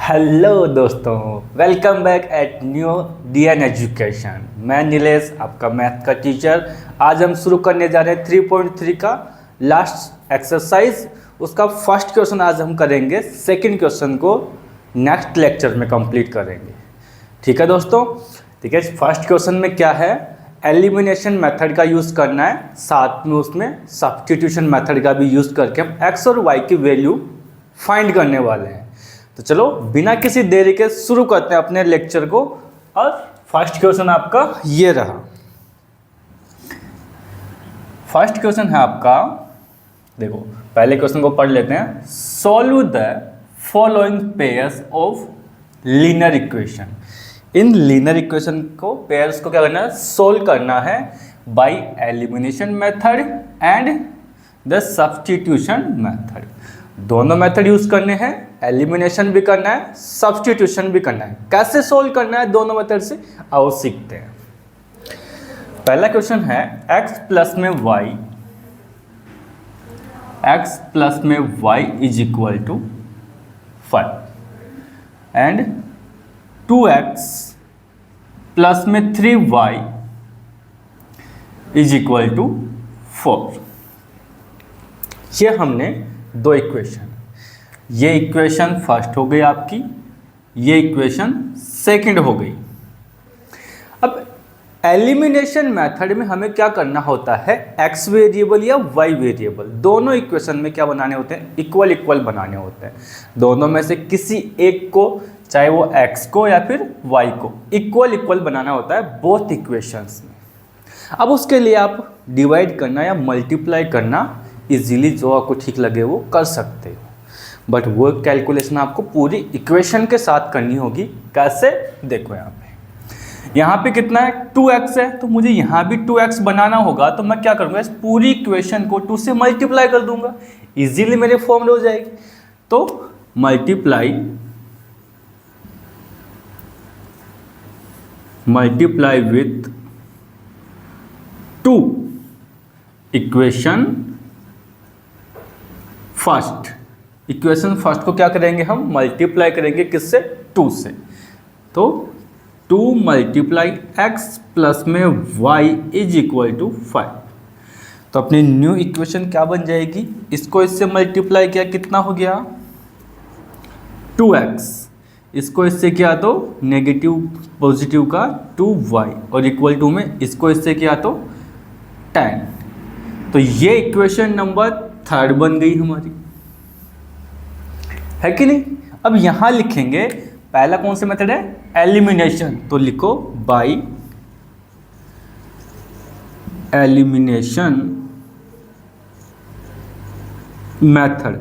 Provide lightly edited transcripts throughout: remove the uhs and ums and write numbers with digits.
Hello दोस्तों, welcome back at new DN education. मैं नीलेश, आपका मैथ का टीचर। आज हम शुरू करने जा रहे हैं 3.3 का लास्ट एक्सरसाइज। उसका फर्स्ट क्वेश्चन आज हम करेंगे, सेकंड क्वेश्चन को नेक्स्ट लेक्चर में कंप्लीट करेंगे। ठीक है दोस्तों, ठीक है। फर्स्ट क्वेश्चन में क्या है, एलिमिनेशन मेथड का यूज़ करना है, साथ में उसमें सब्स्टिट्यूशन मेथड का भी यूज़ करके हम एक्स और वाई की वैल्यू फाइंड करने वाले हैं। तो चलो बिना किसी देरी के शुरू करते हैं अपने लेक्चर को। और फर्स्ट क्वेश्चन आपका ये रहा। फर्स्ट क्वेश्चन है आपका, देखो पहले क्वेश्चन को पढ़ लेते हैं। Solve the following pairs of linear equation. In linear equation को पेयर्स को क्या करना है, सोल्व करना है by elimination method and the substitution method. दोनों मेथड यूज करने हैं, एलिमिनेशन भी करना है, सब्स्टिट्यूशन भी करना है। कैसे सोल्व करना है दोनों मेथड से, आओ सीखते हैं। पहला क्वेश्चन है x प्लस में y is equal to 5 and 2x plus में 3y इज इक्वल टू 4। ये हमने दो इक्वेशन, ये इक्वेशन फर्स्ट हो गई आपकी, ये इक्वेशन सेकंड हो गई। अब एलिमिनेशन मेथड में हमें क्या करना होता है, x वेरिएबल या y वेरिएबल दोनों इक्वेशन में क्या बनाने होते हैं, इक्वल इक्वल बनाने होते हैं। दोनों में से किसी एक को, चाहे वो x को या फिर y को, इक्वल इक्वल बनाना होता है बोथ इक्वेशंस में। अब उसके लिए आप डिवाइड करना या मल्टीप्लाई करना इजीली जो आपको ठीक लगे वो कर सकते हो, बट वो कैलकुलेशन आपको पूरी इक्वेशन के साथ करनी होगी। कैसे, देखो यहाँ पे कितना है, 2x है, तो मुझे यहाँ भी 2x बनाना होगा। तो मैं क्या करूँगा, इस पूरी इक्वेशन को 2 से मल्टीप्लाई कर दूंगा, इजीली मेरे फॉर्म हो जाएगी। तो multiply with 2 equation first. Equation first को क्या करेंगे, हम मल्टीप्लाई करेंगे किससे, 2 से। तो 2 मल्टीप्लाई एक्स प्लस में y इज इक्वल टू 5। तो अपनी न्यू इक्वेशन क्या बन जाएगी, इसको इससे मल्टीप्लाई किया, कितना हो गया 2x, इसको इससे किया तो नेगेटिव पॉजिटिव का 2y, और इक्वल टू में इसको इससे किया तो 10। तो ये इक्वेशन नंबर 3 बन गई हमारी, है कि नहीं। अब यहां लिखेंगे, पहला कौन सा मेथड है, एलिमिनेशन। तो लिखो by elimination method,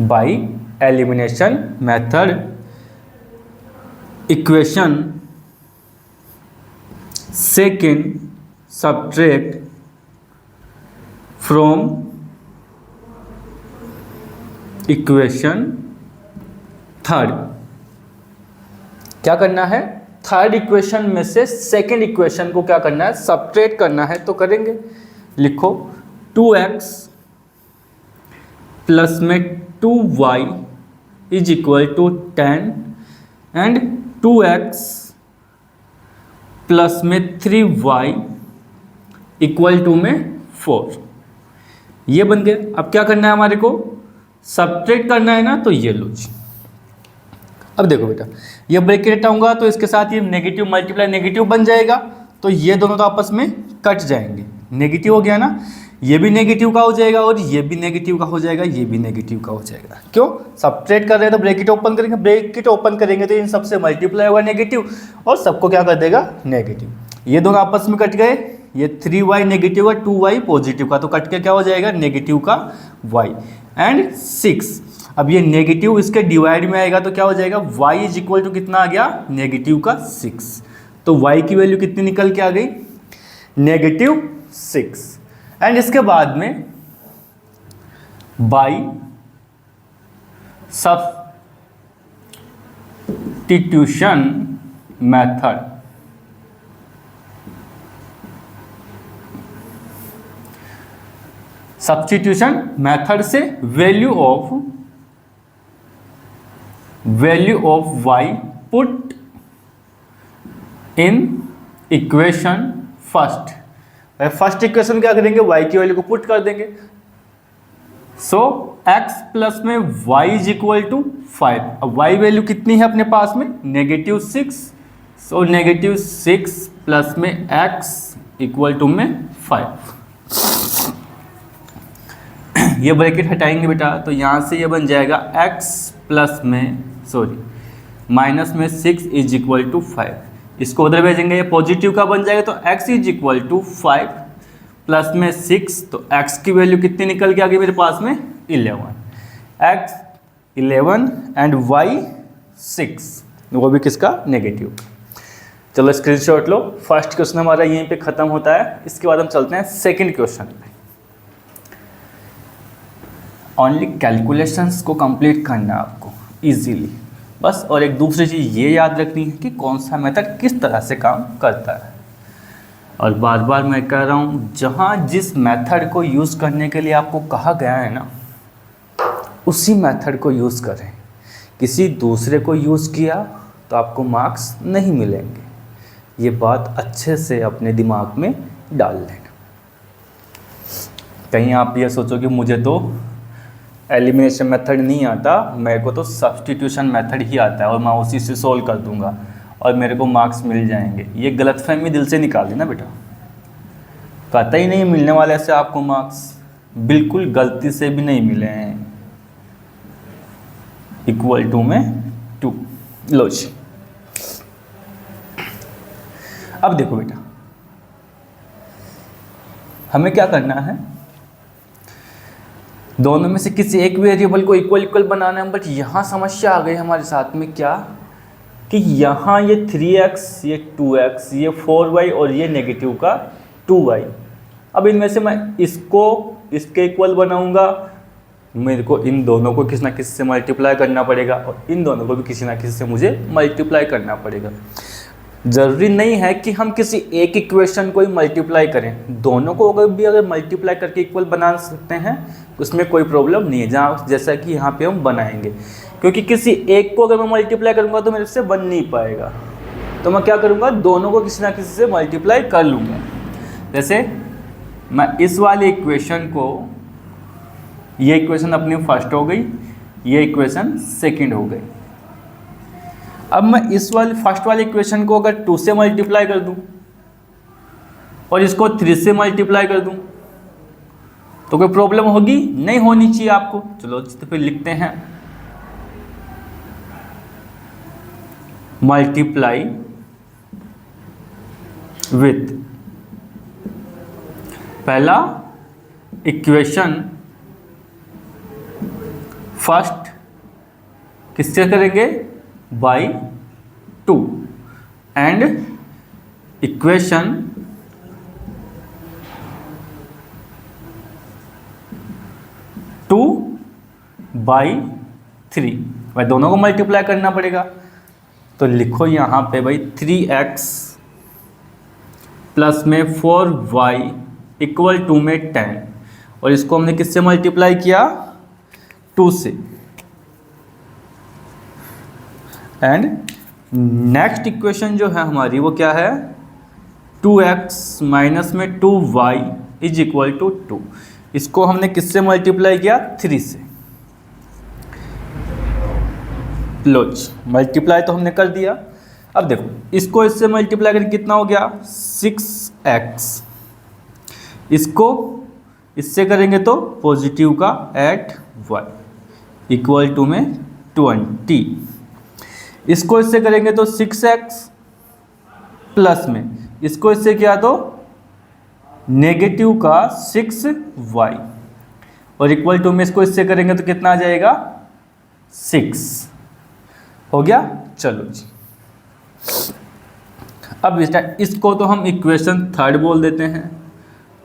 by elimination method equation second subtract from equation third. क्या करना है, थर्ड इक्वेशन में से सेकेंड इक्वेशन को क्या करना है, सब्ट्रैक्ट करना है। तो करेंगे, लिखो 2x प्लस में 2y is equal to 10 and 2x plus में 3y इक्वल टू में 4। ये बन गए। अब क्या करना है, हमारे को सब्ट्रैक्ट करना है ना, तो ये लो जी। अब देखो बेटा, ये ब्रैकेट हटाऊंगा तो इसके साथ ये नेगेटिव मल्टीप्लाई नेगेटिव बन जाएगा, तो ये दोनों तो आपस में कट जाएंगे। नेगेटिव हो गया ना, ये भी नेगेटिव का हो जाएगा और ये भी नेगेटिव का हो जाएगा, ये भी नेगेटिव का हो जाएगा। क्यों, सब्ट्रैक्ट कर रहे हैं तो ब्रैकेट ओपन करेंगे, ब्रैकेट ओपन करेंगे तो इन सबसे मल्टीप्लाई होगा नेगेटिव, और सबको क्या कर देगा, नेगेटिव। ये दोनों आपस में कट गए, ये 3y नेगेटिव का 2y पॉजिटिव का, तो कट के क्या हो जाएगा, नेगेटिव का y एंड 6। अब ये नेगेटिव इसके डिवाइड में आएगा तो क्या हो जाएगा, y इज इक्वल टू कितना आ गया, नेगेटिव का 6। तो y की वैल्यू कितनी निकल के आ गई, -6। एंड इसके बाद में by substitution method, substitution method से value of y put in equation first equation क्या करेंगे, y की वैल्यू को पुट कर देंगे। सो x प्लस में y इज इक्वल टू 5। अब y वैल्यू कितनी है अपने पास में, -6। सो -6 प्लस में x इक्वल टू में 5। ये ब्रैकेट हटाएंगे बेटा, तो यहाँ से ये बन जाएगा x प्लस में माइनस में 6 इज इक्वल टू 5। इसको उधर भेजेंगे, ये पॉजिटिव का बन जाएगा, तो x is equal to 5 plus में 6, तो x की वैल्यू कितनी निकल के आ गई मेरे पास में 11। x 11 एंड y 6, वो भी किसका, नेगेटिव। चलो स्क्रीनशॉट लो। फर्स्ट क्वेश्चन हमारा यहीं पे ख़त्म होता है। इसके बाद हम चलते हैं सेकंड क्वेश्चन पे। ओनली कैलकुलेशंस को कंप्लीट करना है आपको इजीली बस, और एक दूसरी चीज़ ये याद रखनी है कि कौन सा मेथड किस तरह से काम करता है। और बार बार मैं कह रहा हूँ, जहाँ जिस मेथड को यूज़ करने के लिए आपको कहा गया है ना, उसी मेथड को यूज़ करें। किसी दूसरे को यूज़ किया तो आपको मार्क्स नहीं मिलेंगे। ये बात अच्छे से अपने दिमाग में डाल लेना। कहीं आप ये सोचो कि मुझे तो एलिमिनेशन मेथड नहीं आता, मेरे को तो सब्स्टिट्यूशन मेथड ही आता है और मैं उसी से सोल्व कर दूंगा और मेरे को मार्क्स मिल जाएंगे। ये गलतफहमी दिल से निकाल देना बेटा। पता ही नहीं मिलने वाले से आपको मार्क्स, बिल्कुल गलती से भी नहीं मिले हैं। इक्वल टू में 2। लो जी, अब देखो बेटा, हमें क्या करना है, दोनों में से किसी एक वेरिएबल को इक्वल बनाना है। बट यहाँ समस्या आ गई हमारे साथ में, क्या कि यहाँ ये 3x, ये 2x, ये 4y और ये नेगेटिव का 2y। अब इनमें से मैं इसको इसके इक्वल बनाऊंगा, मेरे को इन दोनों को किसी ना किसी से मल्टीप्लाई करना पड़ेगा और इन दोनों को भी किसी ना किसी से मुझे मल्टीप्लाई करना पड़ेगा। ज़रूरी नहीं है कि हम किसी एक इक्वेशन को ही मल्टीप्लाई करें, दोनों को अगर मल्टीप्लाई करके इक्वल बना सकते हैं उसमें कोई प्रॉब्लम नहीं है, जहाँ जैसा कि यहाँ पे हम बनाएंगे। क्योंकि किसी एक को अगर मैं मल्टीप्लाई करूँगा तो मेरे से बन नहीं पाएगा, तो मैं क्या करूँगा, दोनों को किसी ना किसी से मल्टीप्लाई कर लूँगा। जैसे मैं इस वाले इक्वेशन को, ये इक्वेशन अपनी फर्स्ट हो गई, ये इक्वेशन सेकेंड हो गई। अब मैं इस वाले फर्स्ट वाले इक्वेशन को अगर 2 से मल्टीप्लाई कर दूं और इसको 3 से मल्टीप्लाई कर दूं तो कोई प्रॉब्लम होगी? नहीं होनी चाहिए आपको। चलो तो फिर लिखते हैं, मल्टीप्लाई विथ पहला इक्वेशन फर्स्ट किससे करेंगे, by 2 and equation two by 3। भाई दोनों को मल्टीप्लाई करना पड़ेगा, तो लिखो यहाँ पे भाई 3x प्लस में 4y इक्वल टू में 10, और इसको हमने किससे मल्टीप्लाई किया, 2 से। एंड नेक्स्ट इक्वेशन जो है हमारी वो क्या है, 2x माइनस में 2y इज इक्वल टू 2। इसको हमने किससे मल्टीप्लाई किया, 3 से। लो मल्टीप्लाई तो हमने कर दिया। अब देखो इसको इससे मल्टीप्लाई करके कितना हो गया, 6x। इसको इससे करेंगे तो पॉजिटिव का 8y इक्वल टू में 20। इसको इससे करेंगे तो 6x प्लस में इसको इससे किया तो नेगेटिव का 6y, और इक्वल टू में इसको इससे करेंगे तो कितना आ जाएगा, 6 हो गया। चलो जी, अब इसको तो हम इक्वेशन थर्ड बोल देते हैं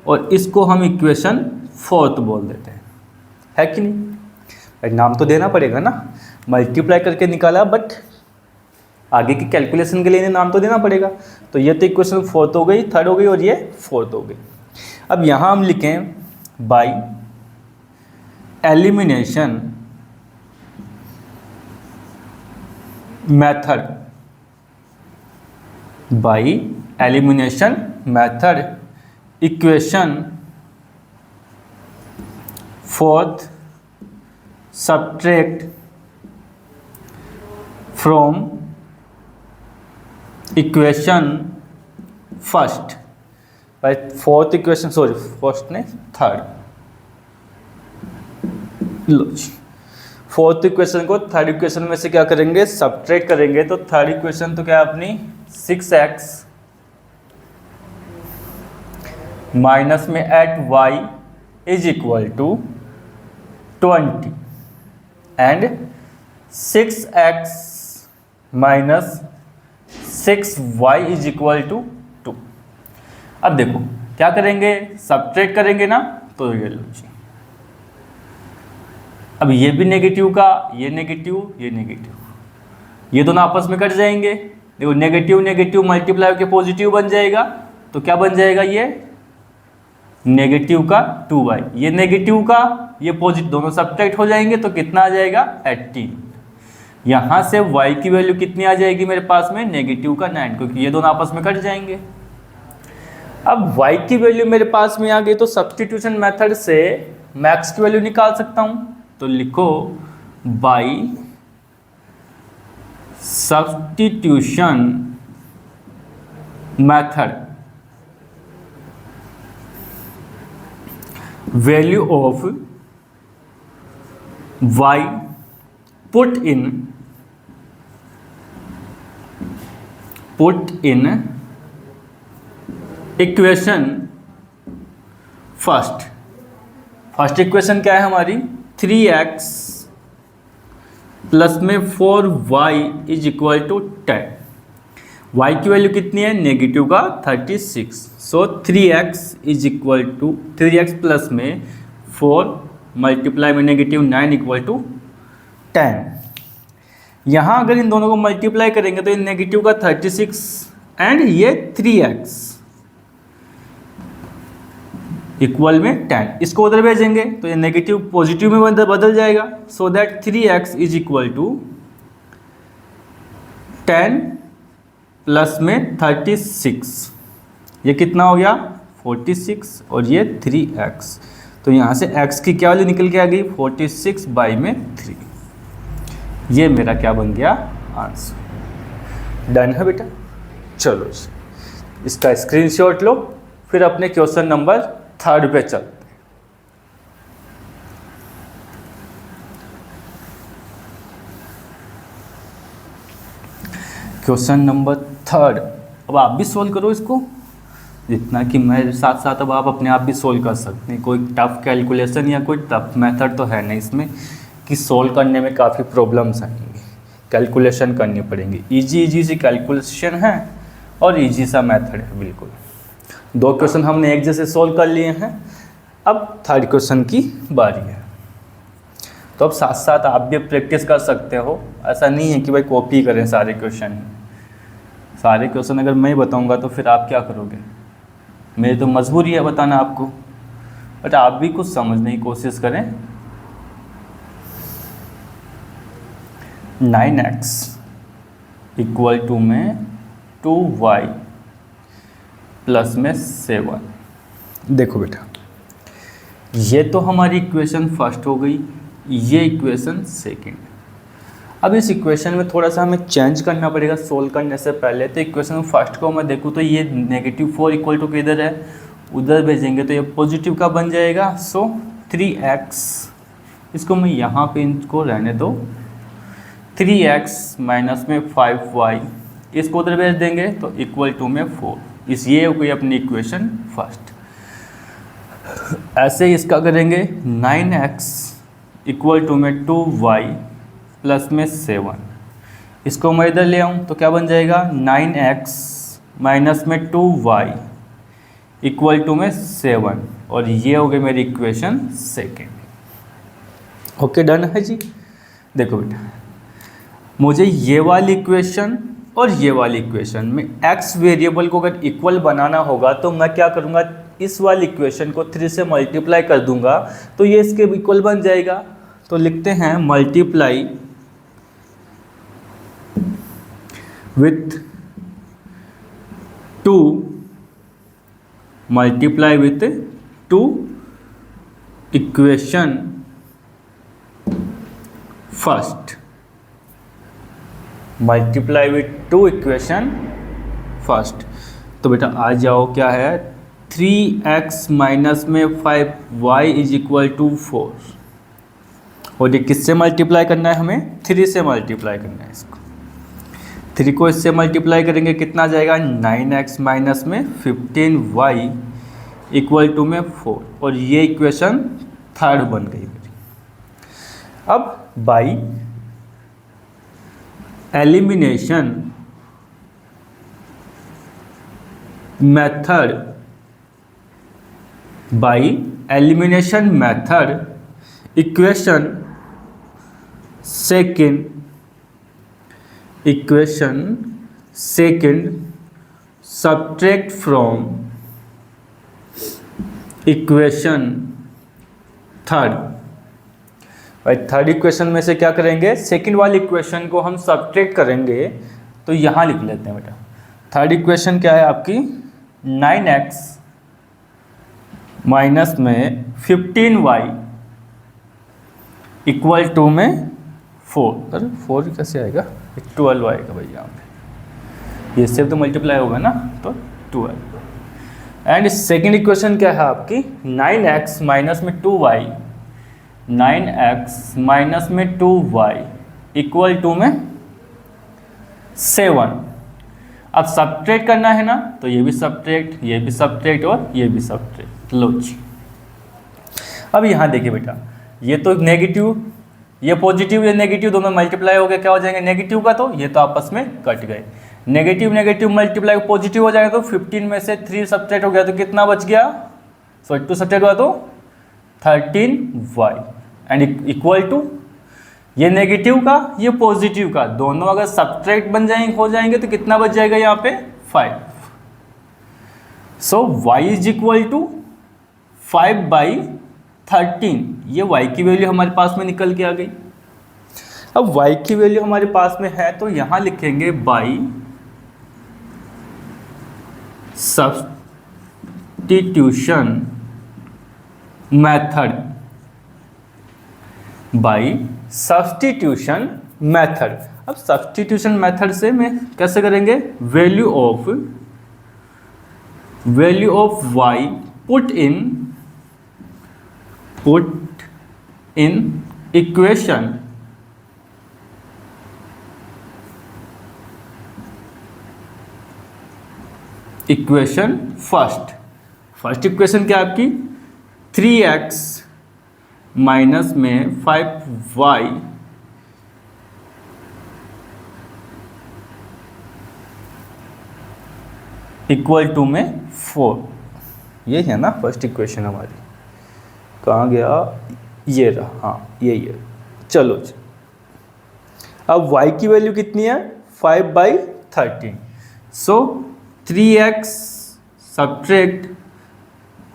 और इसको हम इक्वेशन फोर्थ बोल देते हैं, है कि नहीं। नाम तो देना पड़ेगा ना, मल्टीप्लाई करके निकाला, बट आगे की कैलकुलेशन के लिए इन्हें नाम तो देना पड़ेगा। तो ये तो इक्वेशन फोर्थ हो गई, थर्ड हो गई और ये फोर्थ हो गई। अब यहाँ हम लिखें by elimination method, by elimination method equation fourth subtract from equation first, by fourth equation, sorry first ने थर्ड, लो जी फोर्थ इक्वेशन को थर्ड इक्वेशन में से क्या करेंगे, सब्ट्रैक्ट करेंगे। तो थर्ड इक्वेशन तो क्या है अपनी 6x माइनस में eight y is equal to 20 and 6x minus 6y is equal to 2। अब देखो क्या करेंगे, सब्ट्रैक्ट करेंगे ना, तो ये लो जी, अब ये भी नेगेटिव का, ये नेगेटिव, ये नेगेटिव, ये दोनों आपस में कट जाएंगे। देखो नेगेटिव नेगेटिव मल्टीप्लाई होकर पॉजिटिव बन जाएगा, तो क्या बन जाएगा, ये नेगेटिव का 2y, ये नेगेटिव का ये पॉजिटिव, दोनों सब्ट्रैक्ट हो जाएंगे तो कितना आ जाएगा 18। यहाँ से y की वैल्यू कितनी आ जाएगी मेरे पास में, नेगेटिव का 9, क्योंकि ये दोनों आपस में कट जाएंगे। अब y की वैल्यू मेरे पास में आ गई, तो सब्स्टिट्यूशन मेथड से मैक्स की वैल्यू निकाल सकता हूँ। तो लिखो by substitution method value of y put in equation first equation क्या है हमारी, 3x प्लस में 4y is equal to 10। y की वैल्यू कितनी है, नेगेटिव का 36, so 3x is equal to 3x plus में 4 मल्टीप्लाई में नेगेटिव 9 इक्वल टू 10। यहाँ अगर इन दोनों को मल्टीप्लाई करेंगे तो ये नेगेटिव का 36 एंड ये 3x इक्वल में 10, इसको उधर भेजेंगे तो ये नेगेटिव पॉजिटिव में बदल जाएगा। So that 3x is equal to 10 plus में 36, ये कितना हो गया 46 और ये 3x, तो यहाँ से x की क्या वैल्यू निकल के आ गई 46 बाई में 3, ये मेरा क्या बन गया आंसर। डन है बेटा, चलो इसका स्क्रीनशॉट लो, फिर अपने क्वेश्चन नंबर 3 पे चलते हैं। क्वेश्चन नंबर 3, अब आप भी सोल्व करो इसको, जितना कि मेरे साथ साथ अब आप अपने आप भी सोल्व कर सकते हैं। कोई टफ कैलकुलेशन या कोई टफ मेथड तो है नहीं इसमें कि सोल्व करने में काफ़ी प्रॉब्लम्स आएंगी, कैलकुलेशन करनी पड़ेंगी। इजी सी कैलकुलेशन है और इजी सा मेथड है बिल्कुल। 2 क्वेश्चन हमने एक जैसे सोल्व कर लिए हैं, अब 3rd क्वेश्चन की बारी है। तो अब साथ साथ आप भी प्रैक्टिस कर सकते हो, ऐसा नहीं है कि भाई कॉपी करें सारे क्वेश्चन। सारे क्वेश्चन अगर मैं बताऊंगा तो फिर आप क्या करोगे, मेरी तो मजबूरी है बताना आपको, बट आप भी कुछ समझने की कोशिश करें। 9x इक्वल टू में 2y प्लस में 7। देखो बेटा, ये तो हमारी इक्वेशन फर्स्ट हो गई, ये इक्वेशन सेकंड। अब इस इक्वेशन में थोड़ा सा हमें चेंज करना पड़ेगा सोल्व करने से पहले। तो इक्वेशन फर्स्ट को मैं देखूँ तो ये -4 इक्वल टू किधर है, उधर भेजेंगे तो ये पॉजिटिव का बन जाएगा। सो 3x, इसको मैं यहाँ पे इनको रहने दो, 3x माइनस में 5y, इसको उधर भेज देंगे तो इक्वल टू में 4। इस ये हो गई अपनी इक्वेशन फर्स्ट। ऐसे ही इसका करेंगे 9x इक्वल टू में 2y प्लस में 7, इसको मैं इधर ले आऊँ तो क्या बन जाएगा 9x माइनस में 2y इक्वल टू में 7, और ये हो गई मेरी इक्वेशन सेकेंड। ओके डन है जी। देखो बेटा, मुझे ये वाली इक्वेशन और ये वाली इक्वेशन में x वेरिएबल को अगर इक्वल बनाना होगा तो मैं क्या करूँगा, इस वाली इक्वेशन को 3 से मल्टीप्लाई कर दूंगा तो ये इसके इक्वल बन जाएगा। तो लिखते हैं multiply with 2 equation first, multiply with 2 equation first. तो बेटा आ जाओ, क्या है 3x माइनस में 5y इज इक्वल टू 4, और ये किससे मल्टीप्लाई करना है हमें, 3 से मल्टीप्लाई करना है इसको। 3 को इससे मल्टीप्लाई करेंगे कितना आ जाएगा 9x माइनस में 15y इक्वल टू में 4, और ये इक्वेशन थर्ड बन गई। अब by elimination method, equation second subtract from equation third. भाई थर्ड इक्वेशन में से क्या करेंगे, सेकंड वाली इक्वेशन को हम सब्ट्रैक्ट करेंगे। तो यहाँ लिख लेते हैं बेटा, थर्ड इक्वेशन क्या है आपकी 9x माइनस में 15y इक्वल टू में 4। अरे 4 कैसे आएगा, 12 आएगा भाई यहाँ पे, ये से तो मल्टीप्लाई होगा ना, तो 12। एंड सेकेंड इक्वेशन क्या है आपकी 9x माइनस में 2y, 9x माइनस में 2y इक्वल टू में 7। अब सब्ट्रैक्ट करना है ना, तो ये भी सब्ट्रैक्ट, ये भी सब्ट्रैक्ट और ये भी सब्ट्रैक्ट। लो जी, अब यहाँ देखिए बेटा, ये तो नेगेटिव, ये पॉजिटिव, ये नेगेटिव, दोनों मल्टीप्लाई हो गए, क्या हो जाएंगे नेगेटिव का, तो ये तो आपस में कट गए। नेगेटिव नेगेटिव मल्टीप्लाई पॉजिटिव हो जाएगा, तो 15 में से 3 सब्ट्रैक्ट हो गया, तो कितना बच गया, सॉरी 2 सब्ट्रैक्ट हुआ तो 13y एंड इक्वल टू ये नेगेटिव का ये पॉजिटिव का, दोनों अगर सब्ट्रैक्ट बन जाएंगे हो जाएंगे तो कितना बच जाएगा यहाँ पे 5। सो y इज इक्वल टू 5/13। ये y की वैल्यू हमारे पास में निकल के आ गई। अब y की वैल्यू हमारे पास में है तो यहाँ लिखेंगे by substitution method, by substitution method. अब सब्स्टिट्यूशन मेथड से मैं कैसे करेंगे, value of y put in equation first equation क्या आपकी 3x माइनस में 5y इक्वल टू में 4, ये है ना फर्स्ट इक्वेशन हमारी। कहाँ गया, ये रहा, हाँ यही है। चलो जी, अब y की वैल्यू कितनी है 5/13। सो 3x सब्ट्रैक्ट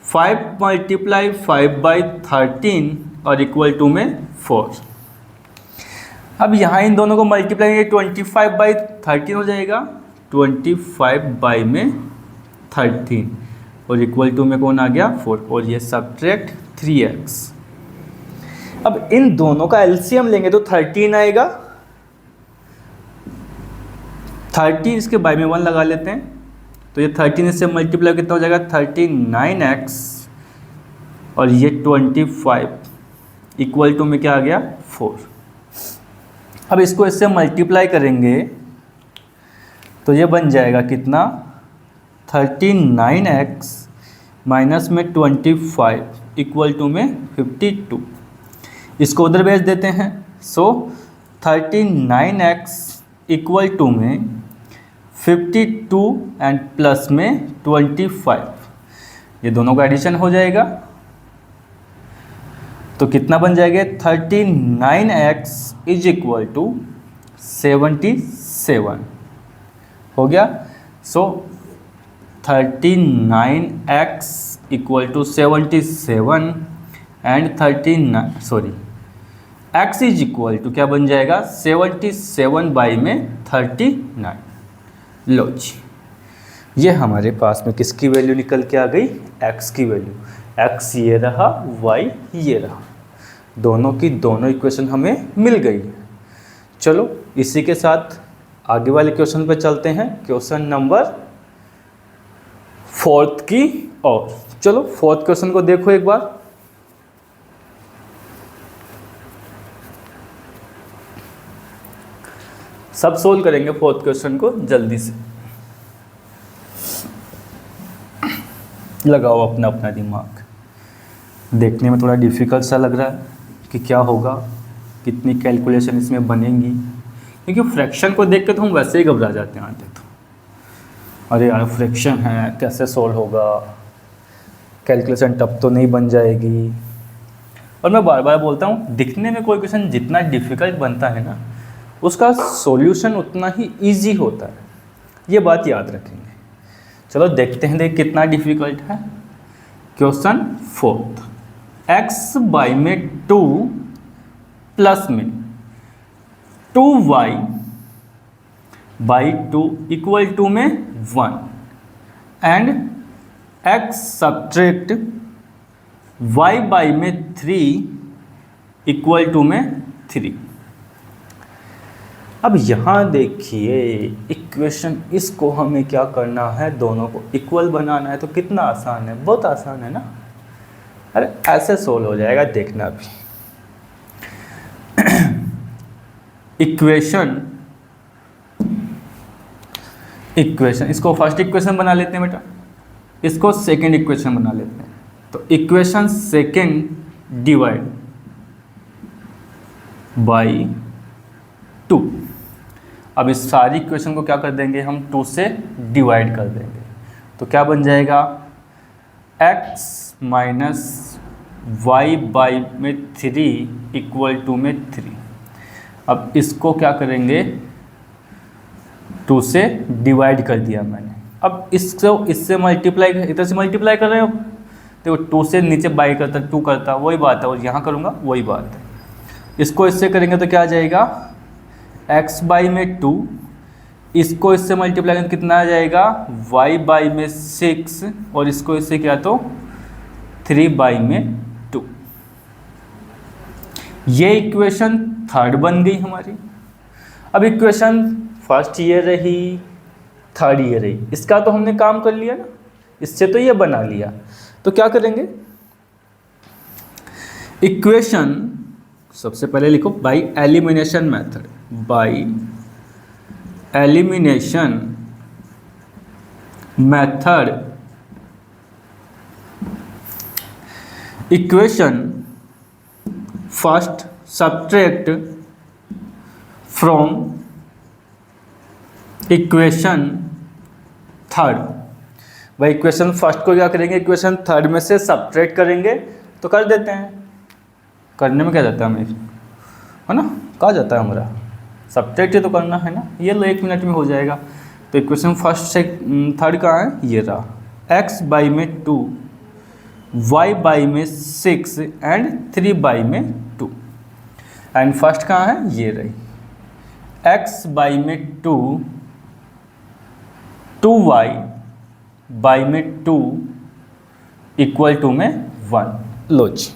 5 मल्टीप्लाई 5/13 और इक्वल टू में 4। अब यहाँ इन दोनों को मल्टीप्लाई 25/13 हो जाएगा, 25/13 और इक्वल टू में कौन आ गया 4, और ये सब्ट्रैक्ट 3x। अब इन दोनों का एलसीएम लेंगे तो 13 आएगा, 30 इसके बाय में 1 लगा लेते हैं, तो ये 13 इससे मल्टीप्लाई कितना हो जाएगा 39x और ये 25 इक्वल टू में क्या आ गया 4। अब इसको इससे मल्टीप्लाई करेंगे तो ये बन जाएगा कितना 39x माइनस में 25 इक्वल टू में 52। इसको उधर भेज देते हैं। सो 39x इक्वल टू में 52 एंड प्लस में 25, ये दोनों का एडिशन हो जाएगा तो कितना बन जाएगा 39x इज इक्वल टू 77 हो गया। So 39x equal to 77 and 39, sorry x is equal to क्या बन जाएगा 77 बाई में 39। लो जी, ये हमारे पास में किसकी वैल्यू निकल के आ गई, x की वैल्यू। x ये रहा, y ये रहा, दोनों की दोनों इक्वेशन हमें मिल गई। चलो इसी के साथ आगे वाले क्वेश्चन पे चलते हैं, क्वेश्चन नंबर 4 की और। चलो 4th क्वेश्चन को देखो एक बार। सब सोल्व करेंगे 4th क्वेश्चन को जल्दी से। लगाओ अपना अपना दिमाग। देखने में थोड़ा डिफिकल्ट सा लग रहा है कि क्या होगा, कितनी कैलकुलेशन इसमें बनेंगी, क्योंकि फ्रैक्शन को देख के तो हम वैसे ही घबरा जाते हैं आते तो, अरे यार फ्रैक्शन है कैसे सोल्व होगा, कैलकुलेशन टफ तो नहीं बन जाएगी। और मैं बार बार बोलता हूँ, दिखने में कोई क्वेश्चन जितना डिफ़िकल्ट बनता है ना, उसका सॉल्यूशन उतना ही इजी होता है, ये बात याद रखेंगे। चलो देखते हैं देख कितना डिफ़िकल्ट है। क्वेश्चन 4, x बाई में 2 प्लस में 2y बाई 2 इक्वल टू में 1 and x subtract y by में 3 इक्वल टू में 3। अब यहाँ देखिए इक्वेशन, इसको हमें क्या करना है, दोनों को इक्वल बनाना है। तो कितना आसान है, बहुत आसान है ना। अरे ऐसे सोल्व हो जाएगा, देखना अभी। इक्वेशन इसको फर्स्ट इक्वेशन बना लेते हैं बेटा, इसको सेकंड इक्वेशन बना लेते हैं। तो इक्वेशन सेकंड डिवाइड बाई 2। अब इस सारी इक्वेशन को क्या कर देंगे हम, 2 से डिवाइड कर देंगे। तो क्या बन जाएगा, x माइनस वाई बाई में 3 इक्वल टू में 3। अब इसको क्या करेंगे, 2 से डिवाइड कर दिया मैंने। अब इसको इससे मल्टीप्लाई, इधर से मल्टीप्लाई कर रहे हो, देखो 2 से नीचे बाई करता 2 करता, वही बात है, और यहाँ करूँगा वही बात है। इसको इससे करेंगे तो क्या आ जाएगा, x बाई में 2, इसको इससे मल्टीप्लाई करेंगे कितना आ जाएगा, y बाई में 6, और इसको इससे क्या तो 3 बाई में 2। ये इक्वेशन थर्ड बन गई हमारी। अब इक्वेशन फर्स्ट ये रही, थर्ड ये रही, इसका तो हमने काम कर लिया ना, इससे तो ये बना लिया। तो क्या करेंगे, इक्वेशन सबसे पहले लिखो by elimination method, by elimination method equation first subtract from equation third. भाई इक्वेशन फर्स्ट को क्या करेंगे, इक्वेशन थर्ड में से सब्ट्रैक्ट करेंगे। तो कर देते हैं, करने में क्या जाता है हमें, है ना, कहा जाता है हमारा सब्ट्रैक्ट ही तो करना है ना। ये लो 1 मिनट में हो जाएगा। तो इक्वेशन फर्स्ट से थर्ड कहाँ है, ये रहा, x बाई में 2, y बाई में 6 एंड 3 बाई में 2। एंड फर्स्ट कहाँ है, ये रही, x बाई में 2, 2y बाई में 2 इक्वल टू में 1। लो जी,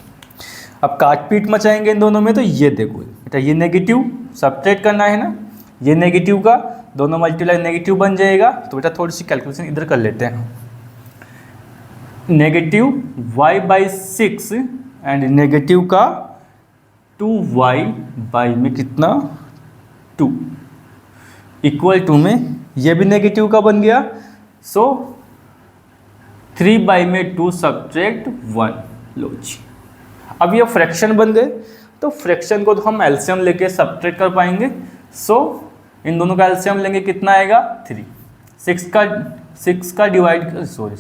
अब काट पीट मचाएंगे इन दोनों में। तो ये देखो बेटा, ये नेगेटिव सब्ट्रैक्ट करना है ना, ये नेगेटिव का दोनों मल्टीप्लाई नेगेटिव बन जाएगा। तो बेटा थोड़ी सी कैलकुलेशन इधर कर लेते हैं। Negative y by 6 and negative का 2y बाई में कितना 2 इक्वल टू में, ये भी नेगेटिव का बन गया। सो 3 बाई में 2 सब्ट्रैक्ट 1। लो जी, अब ये फ्रैक्शन बन गए। तो फ्रैक्शन को तो हम एलसीएम लेके सब्ट्रैक्ट कर पाएंगे। सो इन दोनों का एलसीएम लेंगे, कितना आएगा 3। 6 का डिवाइड, सॉरी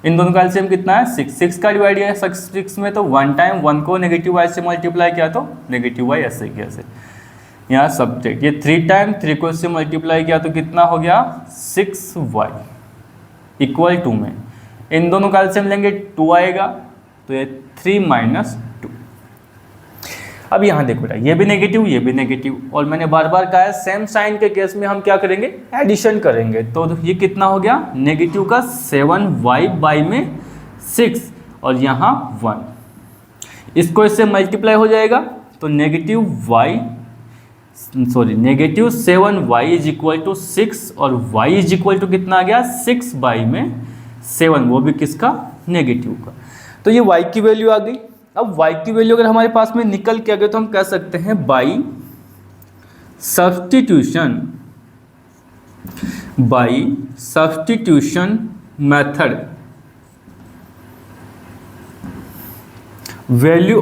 इन दोनों का एलसीएम कितना है 6 का डिवाइड किया 6 में। तो 1 टाइम 1 को नेगेटिव वाई से मल्टीप्लाई किया तो नेगेटिव वाई, ऐसे कैसे यहाँ सब्ट्रैक्ट। ये 3 टाइम 3 को इससे मल्टीप्लाई किया तो कितना हो गया 6y इक्वल टू में इन दोनों का एलसीएम लेंगे 2 आएगा, तो ये 3 माइनस 2। अब यहाँ देखो बेटा, ये भी नेगेटिव, ये भी नेगेटिव, और मैंने बार बार कहा है सेम साइन के केस में हम क्या करेंगे, एडिशन करेंगे। तो ये कितना हो गया, नेगेटिव का 7y बाई में 6 और यहाँ 1, इसको इससे मल्टीप्लाई हो जाएगा, तो negative 7y is equal to 6 और y इज इक्वल टू कितना आ गया, 6 बाई में 7, वो भी किसका, नेगेटिव का। तो ये y की वैल्यू आ गई। अब y की वैल्यू अगर हमारे पास में निकल के आ गए तो हम कह सकते हैं by substitution method value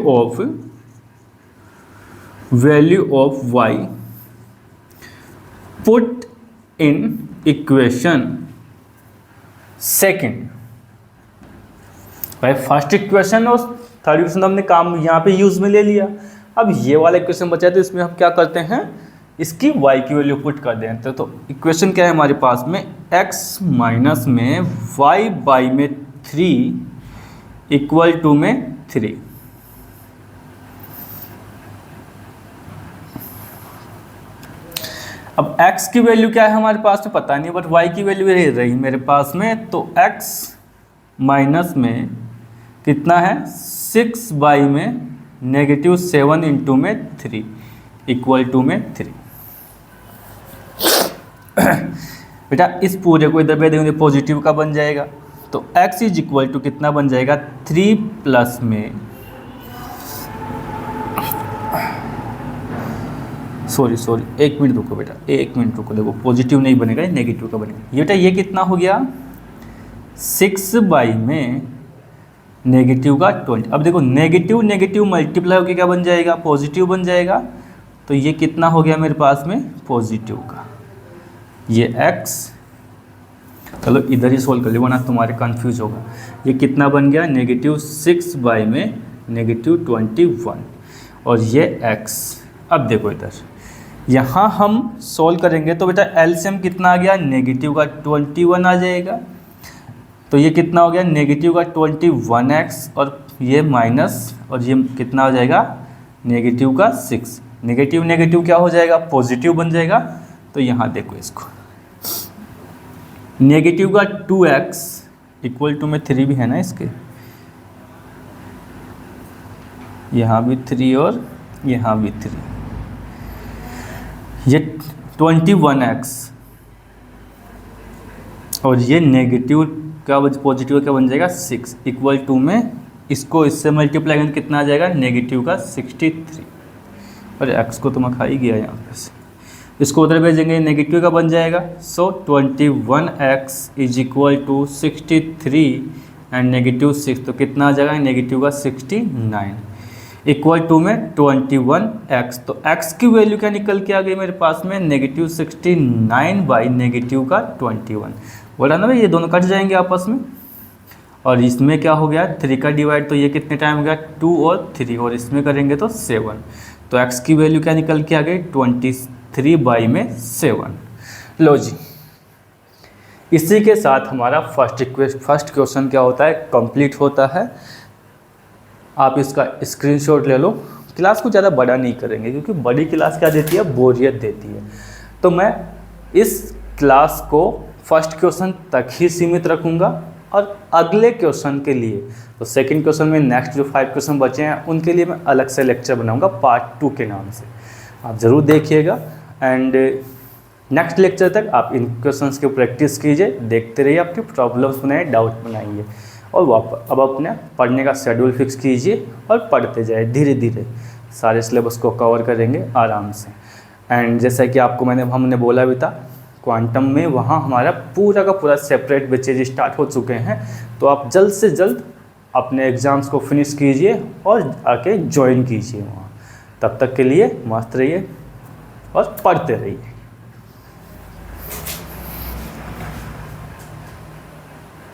of y put in equation second. भाई फर्स्ट इक्वेशन और थर्ड इक्वेशन हमने काम यहाँ पे यूज में ले लिया। अब ये वाला इक्वेशन बचा है तो इसमें हम क्या करते हैं, इसकी y की वैल्यू पुट कर देते हैं। तो इक्वेशन क्या है हमारे पास में, x माइनस में y बाई में 3 इक्वल टू में 3। अब x की वैल्यू क्या है हमारे पास में पता नहीं, बट y की वैल्यू रही मेरे पास में। तो x माइनस में कितना है, 6 बाई में नेगेटिव 7 इंटू में 3 इक्वल टू में 3। बेटा इस पूरे को इधर पे देंगे पॉजिटिव का बन जाएगा, तो x इज इक्वल टू कितना बन जाएगा, 3 प्लस में सॉरी 1 मिनट रुको बेटा, 1 मिनट रुको, देखो पॉजिटिव नहीं बनेगा, ये नेगेटिव का बनेगा। ये बेटा ये कितना हो गया, 6 बाई में नेगेटिव का 20। अब देखो नेगेटिव नेगेटिव मल्टीप्लाई होकर क्या बन जाएगा, पॉजिटिव बन जाएगा। तो ये कितना हो गया मेरे पास में, पॉजिटिव का। ये x, चलो इधर ही सोल्व कर लो वरना तुम्हारे कंफ्यूज होगा। ये कितना बन गया, नेगेटिव 6 बाई में नेगेटिव 21, और ये x। अब देखो इधर यहाँ हम सोल्व करेंगे तो बेटा एलसीएम कितना आ गया, नेगेटिव का 21 आ जाएगा। तो ये कितना हो गया, नेगेटिव का 21x, और ये माइनस, और ये कितना हो जाएगा, नेगेटिव का 6। नेगेटिव नेगेटिव क्या हो जाएगा, पॉजिटिव बन जाएगा। तो यहाँ देखो इसको, नेगेटिव का 2x इक्वल टू में 3 भी है ना इसके, यहाँ भी 3 और यहाँ भी 3। ये 21x और ये नेगेटिव क्या पॉजिटिव क्या बन जाएगा, 6 इक्वल टू में इसको इससे मल्टीप्लाई करके कितना आ जाएगा, नेगेटिव का 63। और x को तो मैं खा ही गया यहाँ पे से, इसको उधर भेजेंगे नेगेटिव का बन जाएगा। So 21x is equal to 63 and negative 6, तो कितना आ जाएगा, नेगेटिव का 69 इक्वल टू में 21x। तो x की वैल्यू क्या निकल के आ गई मेरे पास में, नेगेटिव 69 बाई नेगेटिव का 21। बोला ना भाई ये दोनों कट जाएंगे आपस में, और इसमें क्या हो गया 3 का डिवाइड, तो ये कितने टाइम हो गया 2 और 3, और इसमें करेंगे तो 7। तो x की वैल्यू क्या निकल के आ गई, 23 बाई में 7। लो जी, इसी के साथ हमारा फर्स्ट क्वेश्चन क्या होता है, कंप्लीट होता है। आप इसका स्क्रीनशॉट ले लो। क्लास को ज़्यादा बड़ा नहीं करेंगे क्योंकि बड़ी क्लास क्या देती है, बोरियत देती है। तो मैं इस क्लास को फर्स्ट क्वेश्चन तक ही सीमित रखूँगा, और अगले क्वेश्चन के लिए, तो सेकंड क्वेश्चन में नेक्स्ट जो 5 क्वेश्चन बचे हैं उनके लिए मैं अलग से लेक्चर बनाऊंगा पार्ट 2 के नाम से, आप ज़रूर देखिएगा। एंड नेक्स्ट लेक्चर तक आप इन क्वेश्चंस की प्रैक्टिस कीजिए, देखते रहिए, आपके प्रॉब्लम्स बनाइए, डाउट बनाइए, और अब अपने पढ़ने का शेड्यूल फिक्स कीजिए और पढ़ते जाए। धीरे धीरे सारे सिलेबस को कवर करेंगे आराम से। एंड जैसा कि आपको हमने बोला भी था, क्वांटम में वहाँ हमारा पूरा का पूरा सेपरेट बैचेज स्टार्ट हो चुके हैं। तो आप जल्द से जल्द अपने एग्ज़ाम्स को फिनिश कीजिए और आके ज्वाइन कीजिए वहाँ। तब तक के लिए मस्त रहिए और पढ़ते रहिए।